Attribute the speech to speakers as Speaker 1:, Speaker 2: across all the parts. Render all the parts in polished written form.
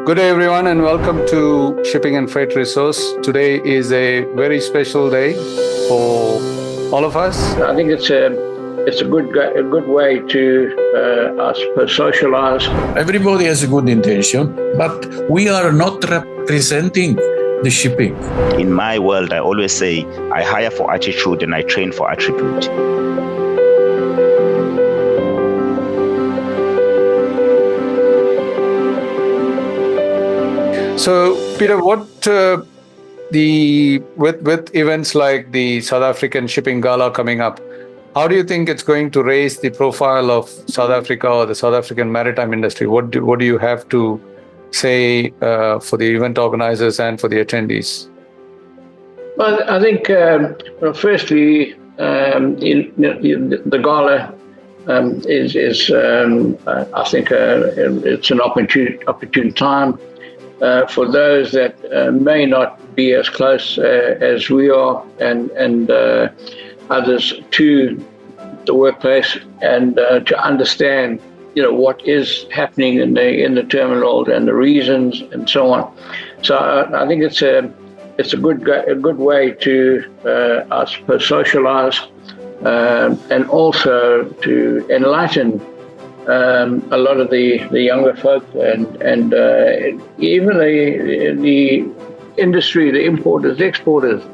Speaker 1: Good day, everyone, and welcome to Shipping and Freight Resource. Today is a very special day for all of us.
Speaker 2: I think it's a good way to us socialize.
Speaker 3: Everybody has a good intention, but we are not representing the shipping.
Speaker 4: In my world, I always say, I hire for attitude and I train for attribute.
Speaker 1: So, Peter, what with events like the South African Shipping Gala coming up, how do you think it's going to raise the profile of South Africa or the South African maritime industry? What do you have to say for the event organizers and for the attendees?
Speaker 2: Well, I think firstly, the gala is I think it's an opportune time for those that may not be as close as we are and others to the workplace and to understand, what is happening in the terminal and the reasons and so on. So I think it's a good way to us socialize and also to enlighten a lot of the younger folk and even the industry, the importers, the exporters,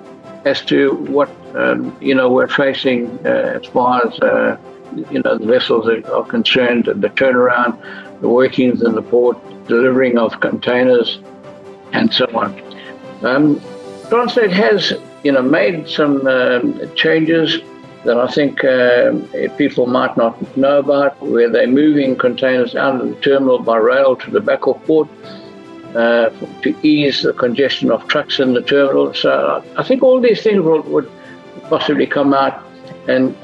Speaker 2: as to what we're facing as far as the vessels are concerned, the turnaround, the workings in the port, delivering of containers, and so on. Transnet has made some changes that I think people might not know about, where they're moving containers out of the terminal by rail to the back of port to ease the congestion of trucks in the terminal. So I think all these things would possibly come out and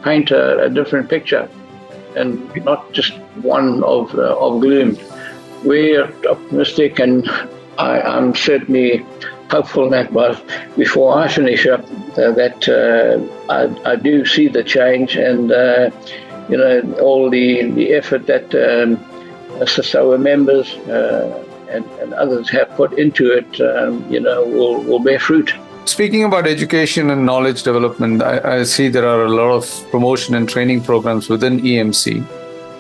Speaker 2: paint a different picture, and not just one of gloom. We're optimistic, and I'm certainly hopeful that before I finish up, that I do see the change, and all the effort that SSOA members and others have put into it, will bear fruit.
Speaker 1: Speaking about education and knowledge development, I see there are a lot of promotion and training programs within EMC.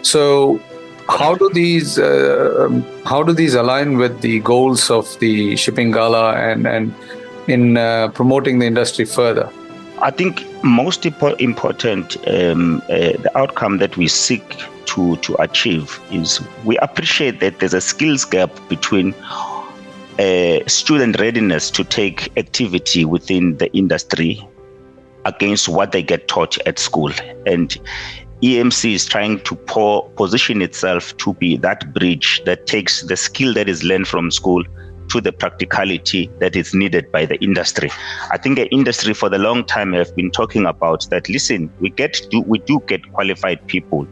Speaker 1: So, how do these align with the goals of the Shipping Gala and in promoting the industry further?
Speaker 4: I think most important, the outcome that we seek to achieve is we appreciate that there's a skills gap between student readiness to take activity within the industry against what they get taught at school. And EMC is trying to position itself to be that bridge that takes the skill that is learned from school to the practicality that is needed by the industry. I think the industry for the long time have been talking about that. Listen, we do get qualified people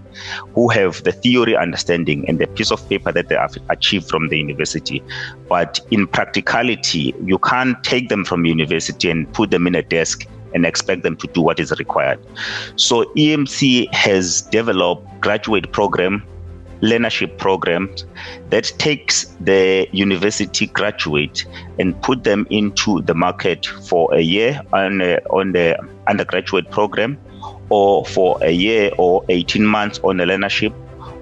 Speaker 4: who have the theory understanding and the piece of paper that they have achieved from the university. But in practicality, you can't take them from university and put them in a desk and expect them to do what is required. So EMC has developed graduate program, learnership programs that takes the university graduate and put them into the market for a year on the undergraduate program, or for a year or 18 months on the learnership,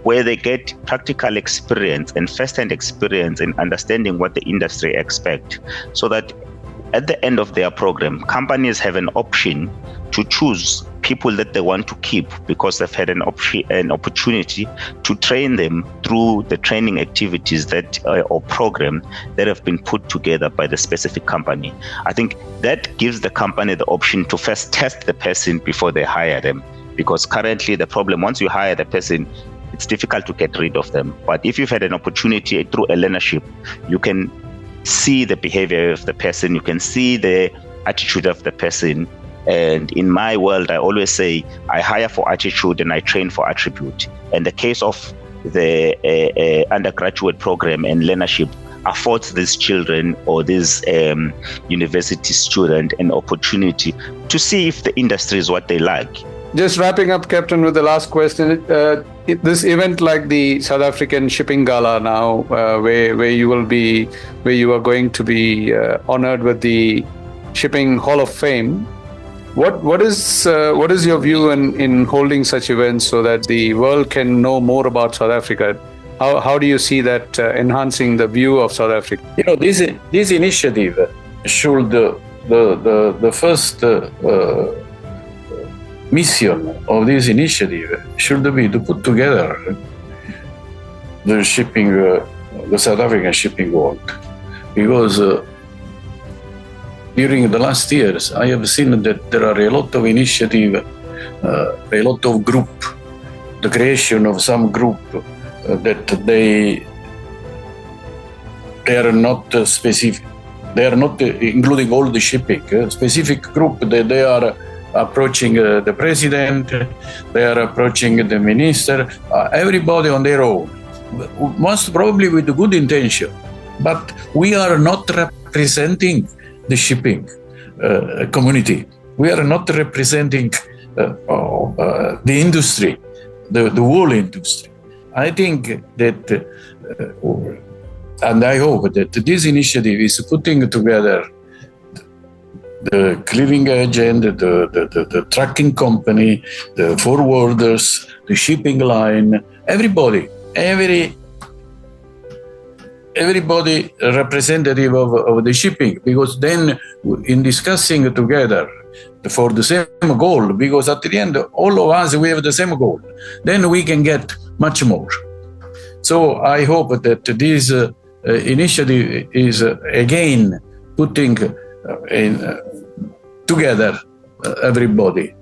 Speaker 4: where they get practical experience and first-hand experience in understanding what the industry expects, so that at the end of their program, companies have an option to choose people that they want to keep because they've had an opportunity to train them through the training activities that or program that have been put together by the specific company. I think that gives the company the option to first test the person before they hire them, because currently the problem, once you hire the person, it's difficult to get rid of them. But if you've had an opportunity through a learnership, you can see the behavior of the person, you can see the attitude of the person. And in my world, I always say, I hire for attitude and I train for attribute. And the case of the undergraduate program and learnership affords these children or these university students an opportunity to see if the industry is what they like.
Speaker 1: Just wrapping up, Captain, with the last question. This event, like the South African Shipping Gala now, where you are going to be honored with the Shipping Hall of Fame. What is your view in holding such events so that the world can know more about South Africa? How do you see that enhancing the view of South Africa?
Speaker 3: This initiative should the first mission of this initiative should be to put together the South African shipping world, because during the last years I have seen that there are a lot of initiative, a lot of group, the creation of some group that they are not specific. They are not including all the shipping. Specific group that they are approaching the president, they are approaching the minister, everybody on their own, most probably with good intention. But we are not representing the shipping community. We are not representing the industry, the whole industry. I think that, and I hope that this initiative is putting together the clearing agent, the trucking company, the forwarders, the shipping line, everybody representative of the shipping, because then in discussing together for the same goal, because at the end all of us we have the same goal, then we can get much more. So I hope that this initiative is again putting together everybody